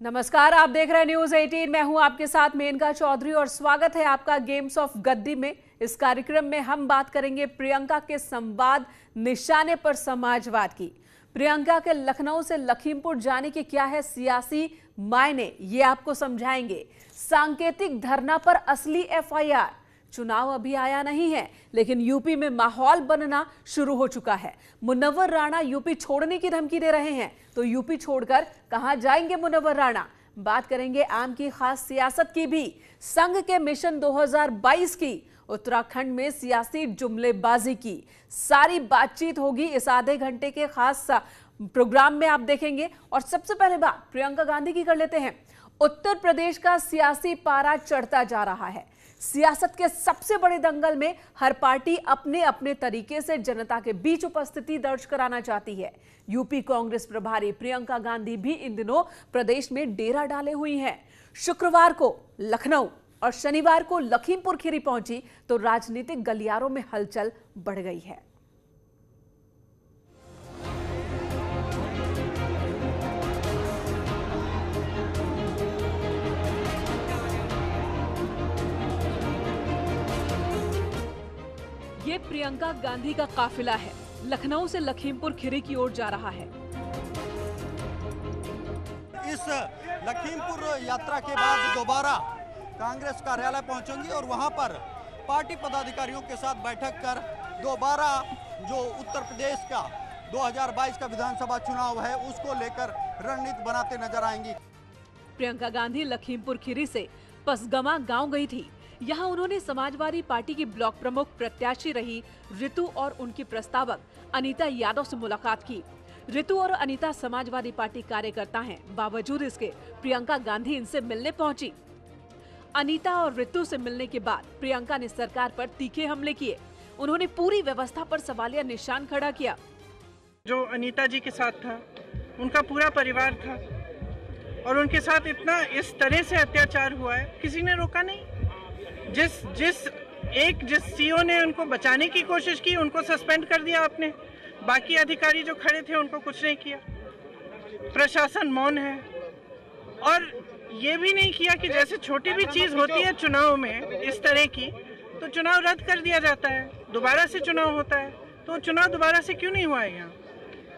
नमस्कार, आप देख रहे हैं न्यूज 18। मैं हूं आपके साथ मेनका चौधरी और स्वागत है आपका गेम्स ऑफ गद्दी में। इस कार्यक्रम में हम बात करेंगे प्रियंका के संवाद निशाने पर समाजवाद की। प्रियंका के लखनऊ से लखीमपुर जाने के क्या है सियासी मायने, ये आपको समझाएंगे। सांकेतिक धरना पर असली एफआईआर। चुनाव अभी आया नहीं है लेकिन यूपी में माहौल बनना शुरू हो चुका है। मुनव्वर राणा यूपी छोड़ने की धमकी दे रहे हैं, तो यूपी छोड़कर कहां जाएंगे मुनव्वर राणा। बात करेंगे आम की खास सियासत की भी, संघ के मिशन 2022 की, उत्तराखंड में सियासी जुमलेबाजी की। सारी बातचीत होगी इस आधे घंटे के खास प्रोग्राम में, आप देखेंगे। और सबसे पहले बात प्रियंका गांधी की कर लेते हैं। उत्तर प्रदेश का सियासी पारा चढ़ता जा रहा है। सियासत के सबसे बड़े दंगल में हर पार्टी अपने अपने तरीके से जनता के बीच उपस्थिति दर्ज कराना चाहती है। यूपी कांग्रेस प्रभारी प्रियंका गांधी भी इन दिनों प्रदेश में डेरा डाले हुई हैं। शुक्रवार को लखनऊ और शनिवार को लखीमपुर खीरी पहुंची तो राजनीतिक गलियारों में हलचल बढ़ गई है। ये प्रियंका गांधी का काफिला है, लखनऊ से लखीमपुर खीरी की ओर जा रहा है। इस लखीमपुर यात्रा के बाद दोबारा कांग्रेस कार्यालय पहुंचेंगी और वहां पर पार्टी पदाधिकारियों के साथ बैठक कर दोबारा जो उत्तर प्रदेश का 2022 का विधानसभा चुनाव है उसको लेकर रणनीति बनाते नजर आएंगी। प्रियंका गांधी लखीमपुर खीरी से पसगमा गांव गई थी। यहाँ उन्होंने समाजवादी पार्टी की ब्लॉक प्रमुख प्रत्याशी रही रितु और उनकी प्रस्तावक अनीता यादव से मुलाकात की। रितु और अनीता समाजवादी पार्टी कार्यकर्ता हैं, बावजूद इसके प्रियंका गांधी इनसे मिलने पहुंची। अनीता और रितु से मिलने के बाद प्रियंका ने सरकार पर तीखे हमले किए। उन्होंने पूरी व्यवस्था पर सवालिया निशान खड़ा किया। जो अनीता जी के साथ था उनका पूरा परिवार था और उनके साथ इतना इस तरह से अत्याचार हुआ है, किसी ने रोका नहीं। जिस सीओ ने उनको बचाने की कोशिश की उनको सस्पेंड कर दिया आपने, बाकी अधिकारी जो खड़े थे उनको कुछ नहीं किया। प्रशासन मौन है और ये भी नहीं किया कि जैसे छोटी भी चीज होती है चुनाव में इस तरह की, तो चुनाव रद्द कर दिया जाता है, दोबारा से चुनाव होता है। तो चुनाव दोबारा से क्यों नहीं हुआ है? यहाँ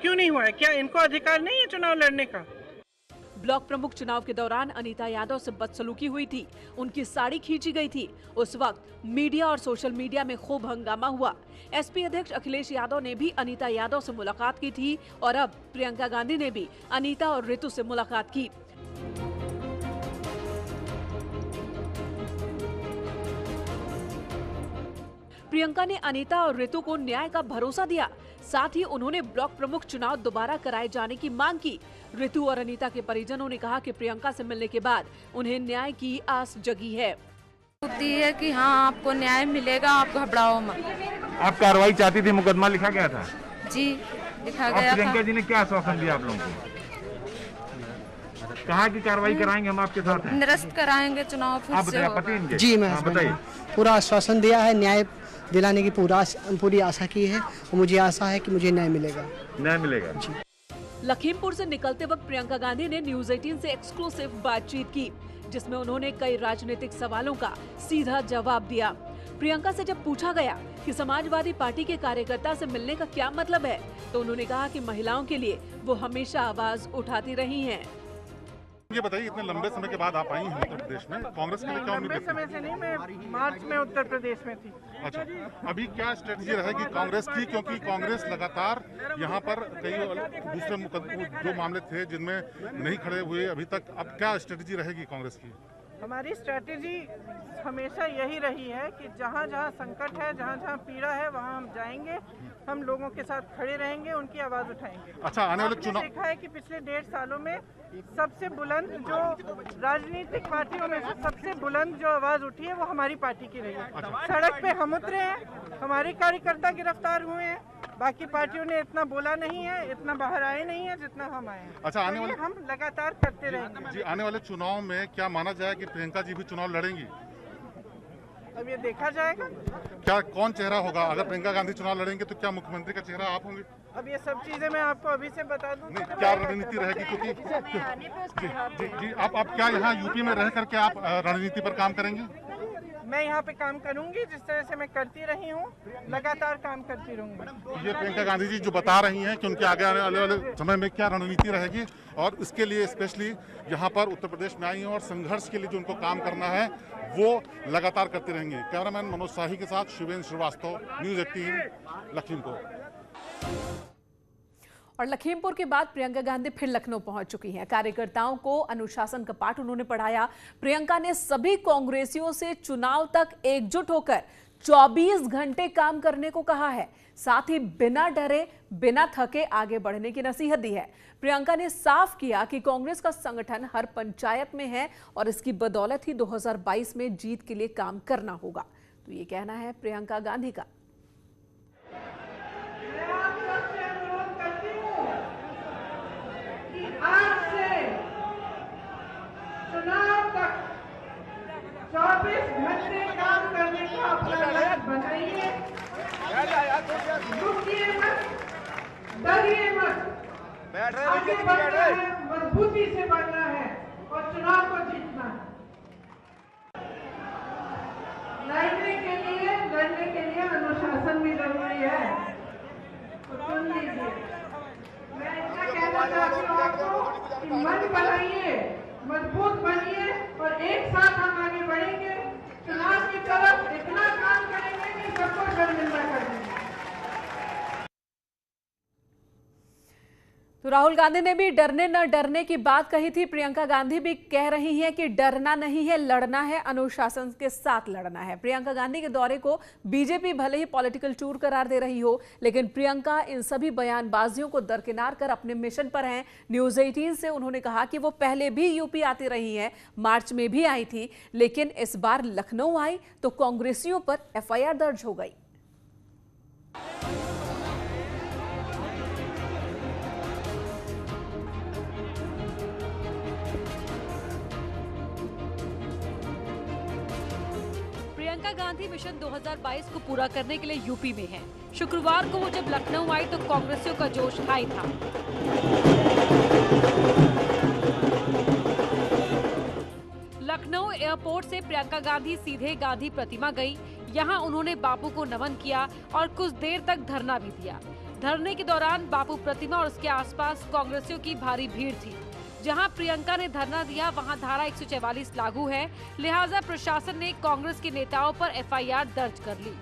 क्यों नहीं हुआ है? क्या इनको अधिकार नहीं है चुनाव लड़ने का? ब्लॉक प्रमुख चुनाव के दौरान अनीता यादव से बदसलूकी हुई थी, उनकी साड़ी खींची गई थी। उस वक्त मीडिया और सोशल मीडिया में खूब हंगामा हुआ। एसपी अध्यक्ष अखिलेश यादव ने भी अनीता यादव से मुलाकात की थी और अब प्रियंका गांधी ने भी अनीता और रितु से मुलाकात की। प्रियंका ने अनीता और रितु को न्याय का भरोसा दिया। साथ ही उन्होंने ब्लॉक प्रमुख चुनाव दोबारा कराए जाने की मांग की। रितु और अनीता के परिजनों ने कहा कि प्रियंका से मिलने के बाद उन्हें न्याय की आस जगी है। होती है कि हाँ आपको न्याय मिलेगा, आप घबराओ मत। आप कार्रवाई चाहती थी, मुकदमा लिखा गया था? जी लिखा गया था। प्रियंका जी ने क्या आश्वासन दिया आप लोगों को? कहा कि कार्रवाई कराएंगे, हम आपके साथ हैं। निरस्त कराएंगे, चुनाव फिर से होगा। जी मैं बताइए। पूरा आश्वासन दिया है, न्याय दिलाने की पूरी आशा की है और मुझे आशा है कि मुझे न्याय मिलेगा। न्याय मिलेगा जी। लखीमपुर से निकलते वक्त प्रियंका गांधी ने न्यूज 18 से एक्सक्लूसिव बातचीत की, जिसमें उन्होंने कई राजनीतिक सवालों का सीधा जवाब दिया। प्रियंका से जब पूछा गया कि समाजवादी पार्टी के कार्यकर्ता से मिलने का क्या मतलब है, तो उन्होंने कहा कि महिलाओं के लिए वो हमेशा आवाज उठाती रही हैं। ये बताइए, इतने लंबे समय के बाद आप आई हैं उत्तर प्रदेश में, कांग्रेस के लिए क्या उम्मीद लंबे समय से नहीं, मैं मार्च में उत्तर प्रदेश में थी। अच्छा, अभी क्या स्ट्रेटजी रहेगी कांग्रेस की, क्योंकि कांग्रेस लगातार यहाँ पर कई दूसरे जो मामले थे जिनमें नहीं खड़े हुए अभी तक, अब क्या स्ट्रेटजी रहेगी कांग्रेस की? हमारी स्ट्रेटजी हमेशा यही रही है कि जहाँ जहाँ संकट है, जहाँ जहाँ पीड़ा है, वहाँ हम जाएंगे, हम लोगों के साथ खड़े रहेंगे, उनकी आवाज उठाएंगे। अच्छा, आने वाले चुनाव देखा है कि पिछले 1.5 सालों में सबसे बुलंद जो राजनीतिक पार्टियों में सबसे बुलंद जो आवाज उठी है वो हमारी पार्टी की रही है। अच्छा। सड़क पे हम उतरे हैं, हमारे कार्यकर्ता गिरफ्तार हुए हैं, बाकी पार्टियों ने इतना बोला नहीं है, इतना बाहर आए नहीं है जितना हम आए हैं। अच्छा, आने वाले हम लगातार करते रहेंगे। जी, आने वाले चुनाव में क्या माना जाए कि प्रियंका जी भी चुनाव लड़ेंगी? अब ये देखा जाएगा। क्या कौन चेहरा होगा? अगर प्रियंका गांधी चुनाव लड़ेंगे तो क्या मुख्यमंत्री का चेहरा आप होंगे? अब ये सब चीजें मैं आपको अभी से बता दूं। नहीं, क्या रणनीति रहेगी? क्योंकि जी आप क्या यहाँ यूपी में रह करके आप रणनीति पर काम करेंगे? मैं यहाँ पे काम करूंगी, जिस तरह से मैं करती रही हूँ, लगातार काम करती रहूंगी। ये प्रियंका गांधी जी जो बता रही हैं कि उनके आगे आने वाले समय में क्या रणनीति रहेगी, और इसके लिए स्पेशली यहाँ पर उत्तर प्रदेश में आई हैं और संघर्ष के लिए जो उनको काम करना है वो लगातार करते रहेंगे। कैमरामैन मनोज शाही के साथ शिवेंद्र श्रीवास्तव, न्यूज़ 18 लखीमपुर। और लखीमपुर के बाद प्रियंका गांधी फिर लखनऊ पहुंच चुकी हैं। कार्यकर्ताओं को अनुशासन का पाठ उन्होंने पढ़ाया। प्रियंका ने सभी कांग्रेसियों से चुनाव तक एकजुट होकर 24 घंटे काम करने को कहा है। साथ ही बिना डरे बिना थके आगे बढ़ने की नसीहत दी है। प्रियंका ने साफ किया कि कांग्रेस का संगठन हर पंचायत में है और इसकी बदौलत ही 2022 में जीत के लिए काम करना होगा। तो ये कहना है प्रियंका गांधी का। आज से चुनाव तक 24 घंटे काम करने का अपना लक्ष्य बनाइए। रुकिए मत, डरिए मत, आगे बढ़ना है, मजबूती से बढ़ना है और चुनाव को जीतना है। लड़ने के लिए अनुशासन भी जरूरी है। तो सुन लीजिए, मैं इतना कहना चाहती हूँ आपको कि मन बनाइए, मजबूत बनिए और एक साथ हम आगे बढ़ेंगे। चुनाव की तरफ इतना काम करेंगे कि सबको शर्मिंदा कर देंगे। तो राहुल गांधी ने भी डरने न डरने की बात कही थी। प्रियंका गांधी भी कह रही हैं कि डरना नहीं है, लड़ना है, अनुशासन के साथ लड़ना है। प्रियंका गांधी के दौरे को बीजेपी भले ही पॉलिटिकल टूर करार दे रही हो, लेकिन प्रियंका इन सभी बयानबाजियों को दरकिनार कर अपने मिशन पर हैं। न्यूज़ 18 से उन्होंने कहा कि वो पहले भी यूपी आती रही हैं, मार्च में भी आई थी, लेकिन इस बार लखनऊ आई तो कांग्रेसियों पर FIR दर्ज हो गई। प्रियंका गांधी मिशन 2022 को पूरा करने के लिए यूपी में है। शुक्रवार को वो जब लखनऊ आई तो कांग्रेसियों का जोश हाई था। लखनऊ एयरपोर्ट से प्रियंका गांधी सीधे गांधी प्रतिमा गई। यहां उन्होंने बापू को नमन किया और कुछ देर तक धरना भी दिया। धरने के दौरान बापू प्रतिमा और उसके आसपास कांग्रेसियों की भारी भीड़ थी। जहां प्रियंका ने धरना दिया वहां धारा 144 लागू है, लिहाजा प्रशासन ने कांग्रेस के नेताओं पर FIR दर्ज कर ली।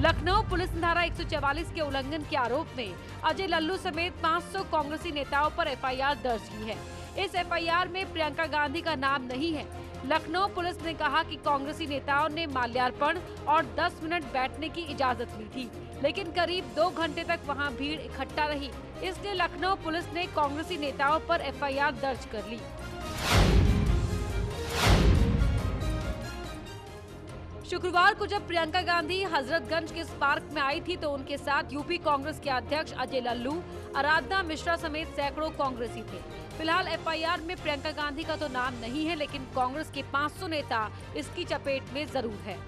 लखनऊ पुलिस ने धारा 144 के उल्लंघन के आरोप में अजय लल्लू समेत 500 कांग्रेसी नेताओं पर FIR दर्ज की है। इस FIR में प्रियंका गांधी का नाम नहीं है। लखनऊ पुलिस ने कहा कि कांग्रेसी नेताओं ने माल्यार्पण और 10 मिनट बैठने की इजाजत ली थी, लेकिन करीब 2 घंटे तक वहां भीड़ इकट्ठा रही, इसलिए लखनऊ पुलिस ने कांग्रेसी नेताओं पर FIR दर्ज कर ली। शुक्रवार को जब प्रियंका गांधी हजरतगंज के पार्क में आई थी तो उनके साथ यूपी कांग्रेस के अध्यक्ष अजय लल्लू, आराधना मिश्रा समेत सैकड़ों कांग्रेसी थे। फिलहाल FIR में प्रियंका गांधी का तो नाम नहीं है, लेकिन कांग्रेस के 500 नेता इसकी चपेट में जरूर है।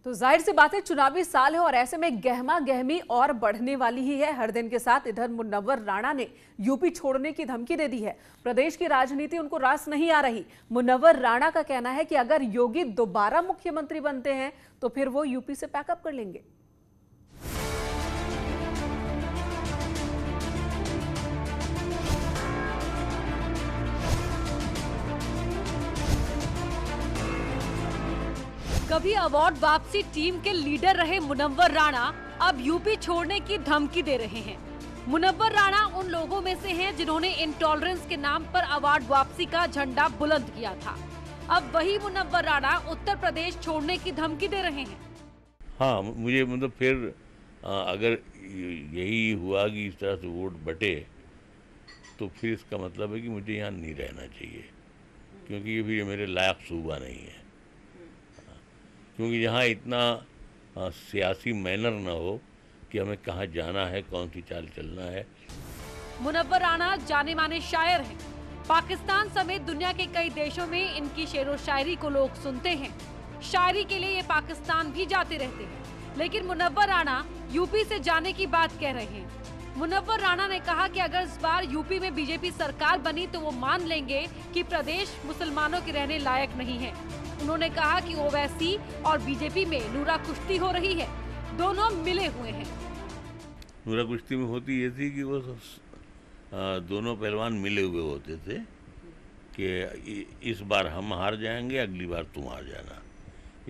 तो जाहिर सी बात है, चुनावी साल है और ऐसे में गहमा गहमी और बढ़ने वाली ही है हर दिन के साथ। इधर मुनव्वर राणा ने यूपी छोड़ने की धमकी दे दी है। प्रदेश की राजनीति उनको रास नहीं आ रही। मुनव्वर राणा का कहना है कि अगर योगी दोबारा मुख्यमंत्री बनते हैं तो फिर वो यूपी से पैकअप कर लेंगे। कभी अवार्ड वापसी टीम के लीडर रहे मुनव्वर राणा अब यूपी छोड़ने की धमकी दे रहे हैं। मुनव्वर राणा उन लोगों में से हैं जिन्होंने इंटॉलरेंस के नाम पर अवार्ड वापसी का झंडा बुलंद किया था। अब वही मुनव्वर राणा उत्तर प्रदेश छोड़ने की धमकी दे रहे हैं। हाँ, मुझे मतलब फिर अगर यही हुआ कि इस तरह से वोट बटे तो फिर इसका मतलब है कि मुझे यहाँ नहीं रहना चाहिए, क्योंकि ये भी मेरे लायक सूबा नहीं है। क्योंकि यहाँ इतना सियासी मैनर न हो कि हमें कहाँ जाना है, कौन सी चाल चलना है। मुनव्वर राणा जाने माने शायर हैं। पाकिस्तान समेत दुनिया के कई देशों में इनकी शेरो शायरी को लोग सुनते हैं। शायरी के लिए ये पाकिस्तान भी जाते रहते हैं। लेकिन मुनव्वर राणा यूपी से जाने की बात कह रहे हैं। मुनव्वर राणा ने कहा कि अगर इस बार यूपी में बीजेपी सरकार बनी तो वो मान लेंगे कि प्रदेश मुसलमानों के रहने लायक नहीं है। उन्होंने कहा कि ओवैसी और बीजेपी में नूरा कुश्ती हो रही है, दोनों मिले हुए हैं। नूरा कुश्ती में होती ये थी कि वो दोनों पहलवान मिले हुए होते थे कि इस बार हम हार जाएंगे, अगली बार तुम हार जाना,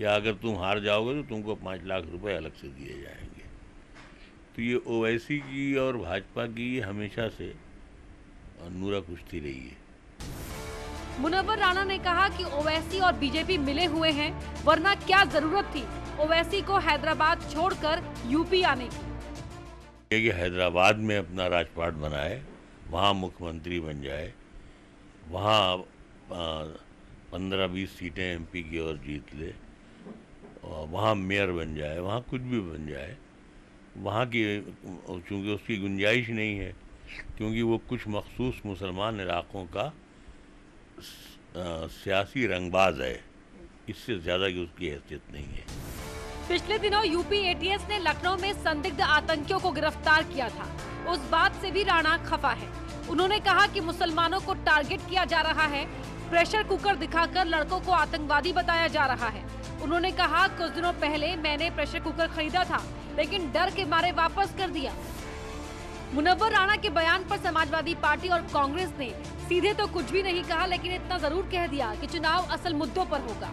या अगर तुम हार जाओगे तो तुमको 5 लाख रुपए अलग से दिए जाएंगे। तो ये ओवैसी की और भाजपा की हमेशा से नूरा कुश्ती रही है। मुनव्वर राणा ने कहा कि ओवैसी और बीजेपी मिले हुए हैं, वरना क्या जरूरत थी ओवैसी को हैदराबाद छोड़कर यूपी आने की। कि हैदराबाद में अपना राजपाट बनाए, वहाँ मुख्यमंत्री बन जाए, वहाँ 15-20 सीटें एमपी की और जीत ले, वहाँ मेयर बन जाए, वहाँ कुछ भी बन जाए। वहाँ की चूँकि उसकी गुंजाइश नहीं है, क्योंकि वो कुछ मखसूस मुसलमान इलाकों का सियासी रंगबाज है, इससे ज़्यादा की उसकी हैसियत नहीं है। पिछले दिनों यूपी एटीएस ने लखनऊ में संदिग्ध आतंकियों को गिरफ्तार किया था। उस बात से भी राणा खफा है। उन्होंने कहा कि मुसलमानों को टारगेट किया जा रहा है, प्रेशर कुकर दिखाकर लड़कों को आतंकवादी बताया जा रहा है। उन्होंने कहा, कुछ दिनों पहले मैंने प्रेशर कुकर खरीदा था, लेकिन डर के मारे वापस कर दिया। मुनव्वर राणा के बयान पर समाजवादी पार्टी और कांग्रेस ने सीधे तो कुछ भी नहीं कहा, लेकिन इतना जरूर कह दिया कि चुनाव असल मुद्दों पर होगा।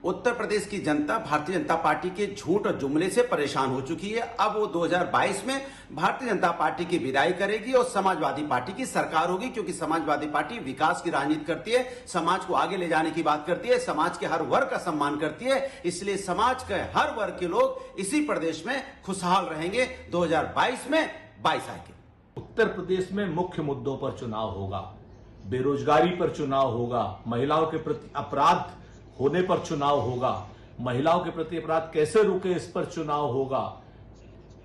उत्तर प्रदेश की जनता भारतीय जनता पार्टी के झूठ और जुमले से परेशान हो चुकी है। अब वो 2022 में भारतीय जनता पार्टी की विदाई करेगी और समाजवादी पार्टी की सरकार होगी, क्योंकि समाजवादी पार्टी विकास की राजनीति करती है, समाज को आगे ले जाने की बात करती है, समाज के हर वर्ग का सम्मान करती है। इसलिए समाज के हर वर्ग के लोग इसी प्रदेश में खुशहाल रहेंगे। 2022 में 22 आएंगे। उत्तर प्रदेश में मुख्य मुद्दों पर चुनाव होगा, बेरोजगारी पर चुनाव होगा, महिलाओं के प्रति अपराध होने पर चुनाव होगा, महिलाओं के प्रति अपराध कैसे रुके इस पर चुनाव होगा,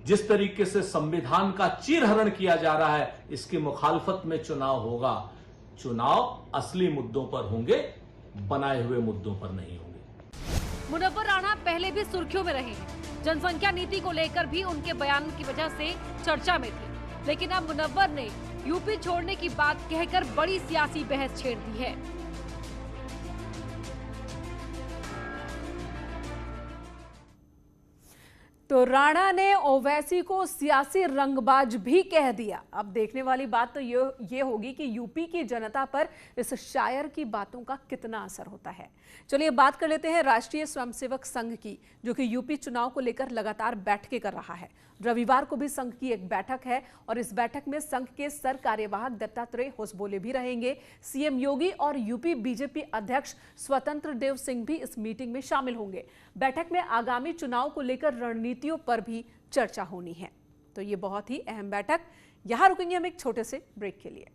जिस तरीके से संविधान का चीरहरण किया जा रहा है इसकी मुखालफत में चुनाव होगा। चुनाव असली मुद्दों पर होंगे, बनाए हुए मुद्दों पर नहीं होंगे। मुनव्वर राणा पहले भी सुर्खियों में रहे हैं। जनसंख्या नीति को लेकर भी उनके बयान की वजह से चर्चा में थे, लेकिन अब मुनव्वर ने यूपी छोड़ने की बात कहकर बड़ी सियासी बहस छेड़ दी है। तो राणा ने ओवैसी को सियासी रंगबाज भी कह दिया। अब देखने वाली बात तो ये होगी कि यूपी की जनता पर इस शायर की बातों का कितना असर होता है। चलिए बात कर लेते हैं राष्ट्रीय स्वयंसेवक संघ की, जो कि यूपी चुनाव को लेकर लगातार बैठकें कर रहा है। रविवार को भी संघ की एक बैठक है और इस बैठक में संघ के सर कार्यवाहक दत्तात्रेय होसबोले भी रहेंगे। सीएम योगी और यूपी बीजेपी अध्यक्ष स्वतंत्र देव सिंह भी इस मीटिंग में शामिल होंगे। बैठक में आगामी चुनाव को लेकर रणनीतियों पर भी चर्चा होनी है। तो ये बहुत ही अहम बैठक। यहां रुकेंगे हम एक छोटे से ब्रेक के लिए।